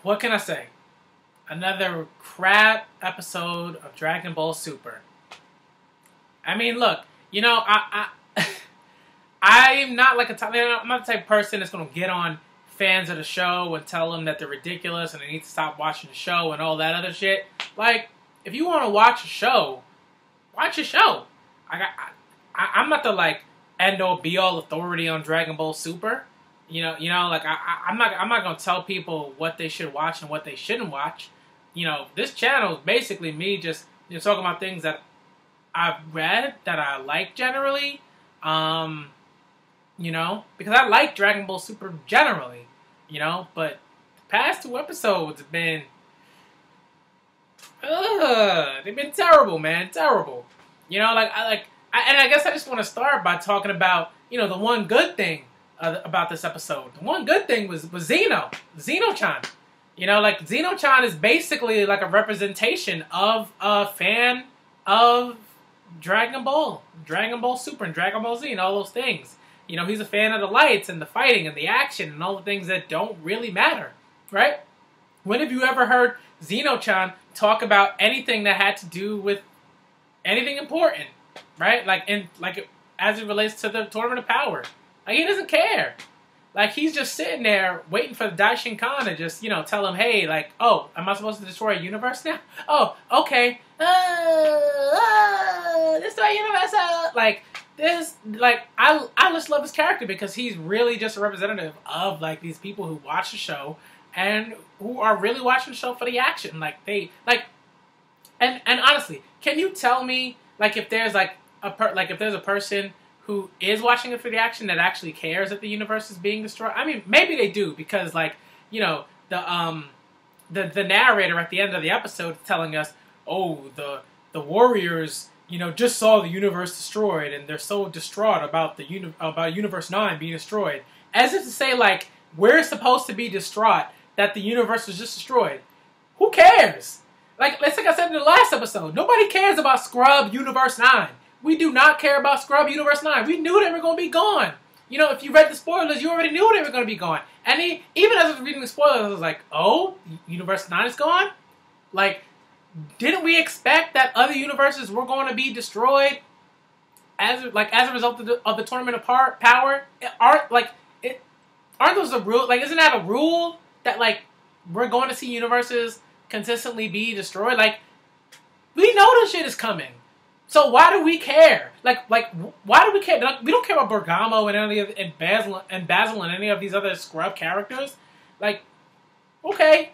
what can I say? Another crap episode of Dragon Ball Super. I mean, look, you know, I'm not like I'm not the type of person that's gonna get on fans of the show and tell them that they're ridiculous and they need to stop watching the show and all that other shit. Like, if you want to watch a show, watch a show. I'm not the like end all be all authority on Dragon Ball Super. You know, like I'm not gonna tell people what they should watch and what they shouldn't watch. You know, this channel is basically me just talking about things that I've read that I like generally. You know, because I like Dragon Ball Super generally. You know, but the past 2 episodes have been, they've been terrible, man, terrible. You know, and I guess I just want to start by talking about, you know, the one good thing about this episode. The one good thing was Xeno-chan. You know, like, Xeno-chan is basically like a representation of a fan of Dragon Ball Super and Dragon Ball Z and all those things. You know, he's a fan of the lights and the fighting and the action and all the things that don't really matter, right? When have you ever heard Xeno-chan talk about anything that had to do with anything important, right? Like as it relates to the Tournament of Power. Like, he doesn't care. Like, he's just sitting there waiting for the Daishinkan to just, you know, tell him, hey, like, oh, am I supposed to destroy a universe now? Oh, okay. Destroy a universe. Like, this, like, I just love his character because he's really just a representative of, like, these people who watch the show and who are really watching the show for the action. Like, and honestly, can you tell me, like, if there's, like, if there's a person who is watching it for the action that actually cares that the universe is being destroyed? I mean, maybe they do because, like, you know, the narrator at the end of the episode is telling us, oh, the warriors, you know, just saw the universe destroyed and they're so distraught about about Universe 9 being destroyed. As if to say, like, we're supposed to be distraught that the universe was just destroyed. Who cares? Like I said in the last episode, nobody cares about Scrub Universe 9. We do not care about Scrub Universe 9. We knew they were going to be gone. You know, if you read the spoilers, you already knew they were going to be gone. And even as I was reading the spoilers, I was like, oh, Universe 9 is gone? Like, didn't we expect that other universes were going to be destroyed as a result of the Tournament of Power? Aren't those the rule? Like, isn't that a rule that, like, we're going to see universes consistently be destroyed? Like, we know this shit is coming. So why do we care? Like, why do we care? We don't care about Bergamo and Basil and any of these other scrub characters. Like, okay.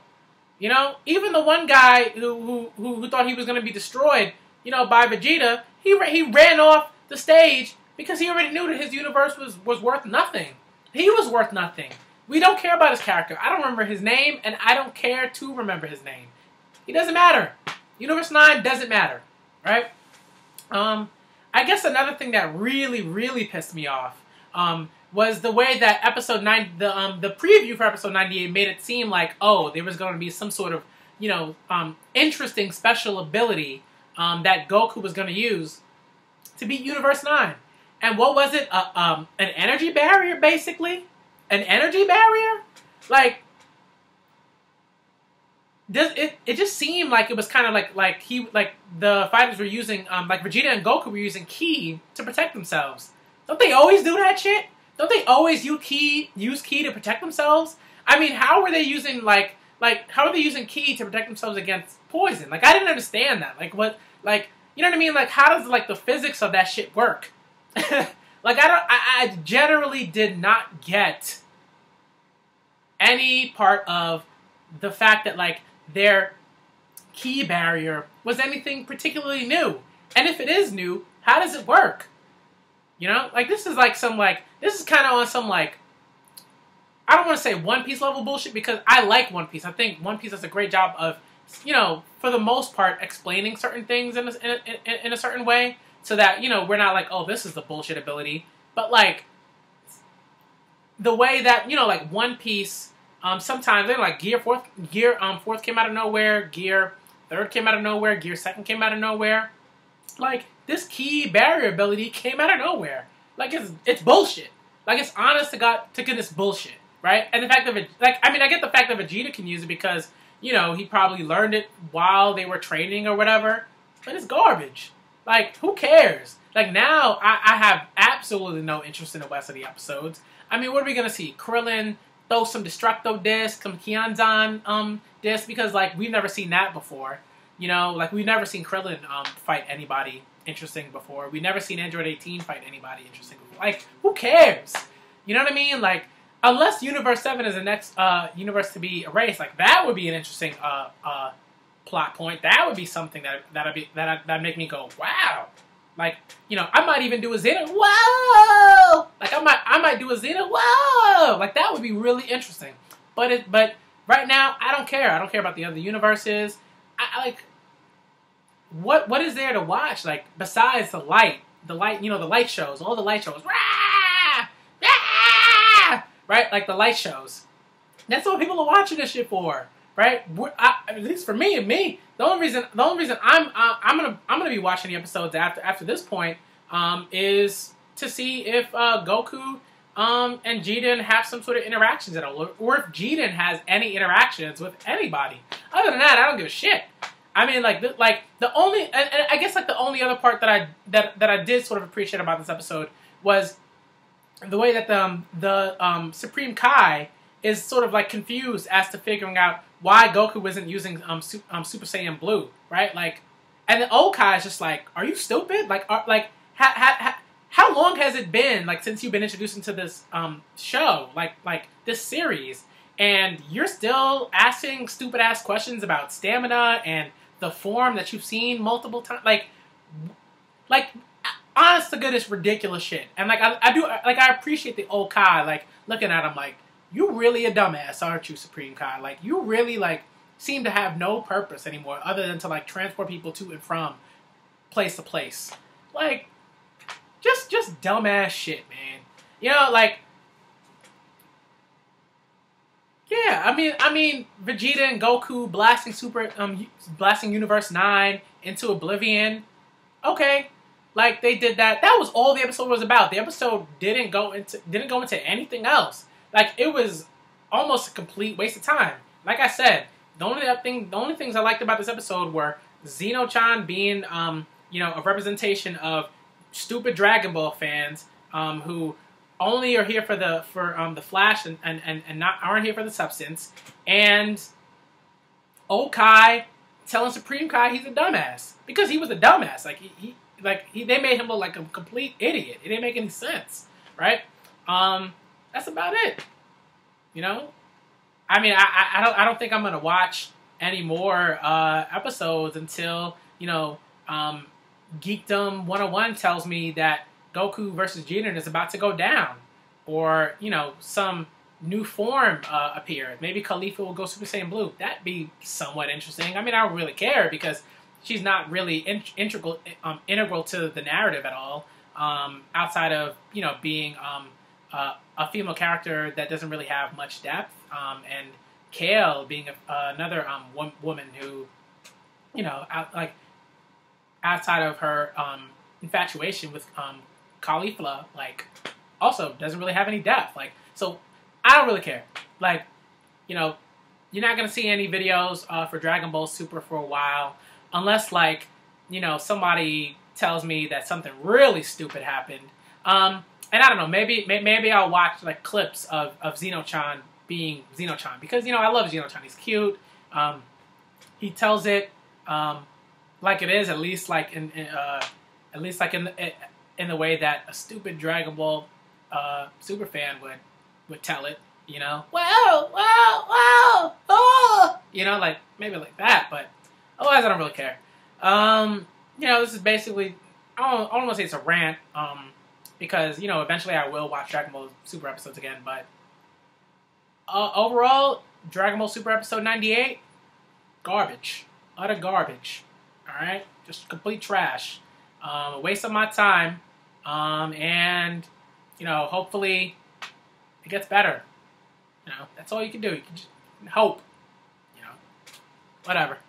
You know, even the one guy who thought he was going to be destroyed, you know, by Vegeta, he ran off the stage because he already knew that his universe was worth nothing. He was worth nothing. We don't care about his character. I don't remember his name, and I don't care to remember his name. He doesn't matter. Universe 9 doesn't matter, right? I guess another thing that really, really pissed me off was the way that episode 9, the preview for episode 98 made it seem like, oh, there was going to be some sort of, you know, interesting special ability that Goku was going to use to beat Universe 9. And what was it? An energy barrier, basically? An energy barrier? Like, it just seemed like it was kind of like the fighters were using, like Vegeta and Goku were using ki to protect themselves. Don't they always do that shit? Don't they always use ki to protect themselves? I mean, how were they using how are they using ki to protect themselves against poison? Like, I didn't understand that. Like, what, like, you know what I mean? Like, how does, like, the physics of that shit work? Like, I generally did not get any part of the fact that, like, their ki barrier was anything particularly new. And if it is new, how does it work? You know? Like, this is like this is kind of on some, like, I don't want to say One Piece level bullshit because I like One Piece. I think One Piece does a great job of, you know, for the most part, explaining certain things in a certain way so that, you know, we're not like, oh, this is the bullshit ability. But, like, the way that, you know, like, One Piece, sometimes, they're like, Gear 4th came out of nowhere, Gear 3rd came out of nowhere, Gear 2nd came out of nowhere. Like, this ki barrier ability came out of nowhere. Like, it's bullshit. Like, it's honest to goodness bullshit. right? And the fact that, I get the fact that Vegeta can use it because, you know, he probably learned it while they were training or whatever, but it's garbage. Like, who cares? Like, now, I have absolutely no interest in the rest of the episodes. I mean, what are we going to see? Krillin throw some Destructo disc, some Kianzan disc, because, like, we've never seen that before. You know, like, we've never seen Krillin fight anybody interesting before. We've never seen Android 18 fight anybody interesting before. Like, who cares? You know what I mean? Like, unless Universe 7 is the next universe to be erased, like, that would be an interesting plot point. That would be something that'd make me go, wow. Like, you know, I might even do a Xena, whoa! Like, I might do a Xena, whoa! Like, that would be really interesting. But right now, I don't care. I don't care about the other universes. I like, what is there to watch? Like, besides the light, you know, the light shows, all the light shows, rah! Rah! Right? Like, the light shows. That's what people are watching this shit for. Right? At least for me. The only reason I'm gonna be watching the episodes after this point is to see if Goku and Jiren have some sort of interactions at all, or if Jiren has any interactions with anybody. Other than that, I don't give a shit. I mean, the only, and I guess like the only other part that I did sort of appreciate about this episode was the way that the Supreme Kai is sort of like confused as to figuring out why Goku isn't using Super Saiyan Blue, right? Like, and the old Kai is just like, are you stupid? Like, how long has it been, like, since you've been introduced into this show, like this series, and you're still asking stupid ass questions about stamina and the form that you've seen multiple times, like honest to goodness, ridiculous shit. And like I appreciate the old Kai, like looking at him like, you really a dumbass, aren't you, Supreme Kai? Like, you really, like, seem to have no purpose anymore other than to, like, transport people to and from place to place. Like, just dumbass shit, man. You know, like, yeah, I mean, Vegeta and Goku blasting Universe 9 into oblivion. Okay. Like, they did that. That was all the episode was about. The episode didn't go into anything else. Like, it was almost a complete waste of time. Like I said, the only things I liked about this episode were Xeno-chan being, you know, a representation of stupid Dragon Ball fans who only are here for the Flash and aren't here for the substance, and old Kai telling Supreme Kai he's a dumbass because he was a dumbass. They made him look like a complete idiot. It didn't make any sense, right? That's about it. You know, I mean, I don't think I'm gonna watch any more episodes until, you know, Geekdom 101 tells me that Goku versus Jiren is about to go down, or, you know, some new form appeared. Maybe Khalifa will go Super Saiyan Blue. That'd be somewhat interesting. I mean, I don't really care because she's not really integral to the narrative at all, outside of, you know, being a female character that doesn't really have much depth, and Kale being another woman who, you know, outside of her infatuation with Caulifla, like, also doesn't really have any depth. Like, so I don't really care. Like, you know, you're not gonna see any videos for Dragon Ball Super for a while, unless, like, you know, somebody tells me that something really stupid happened. And I don't know, maybe I'll watch, like, clips of Xeno-chan being Xeno-chan, because, you know, I love Xeno-chan. He's cute. He tells it like it is, at least like in the way that a stupid Dragon Ball super fan would tell it. You know, wow, oh, you know, like, maybe like that, but otherwise I don't really care. You know, this is basically, I don't want to say it's a rant, because, you know, eventually I will watch Dragon Ball Super episodes again, but overall, Dragon Ball Super episode 98, garbage. Utter garbage. Alright? Just complete trash. A waste of my time. And, you know, hopefully it gets better. You know, that's all you can do. You can just hope. You know, whatever.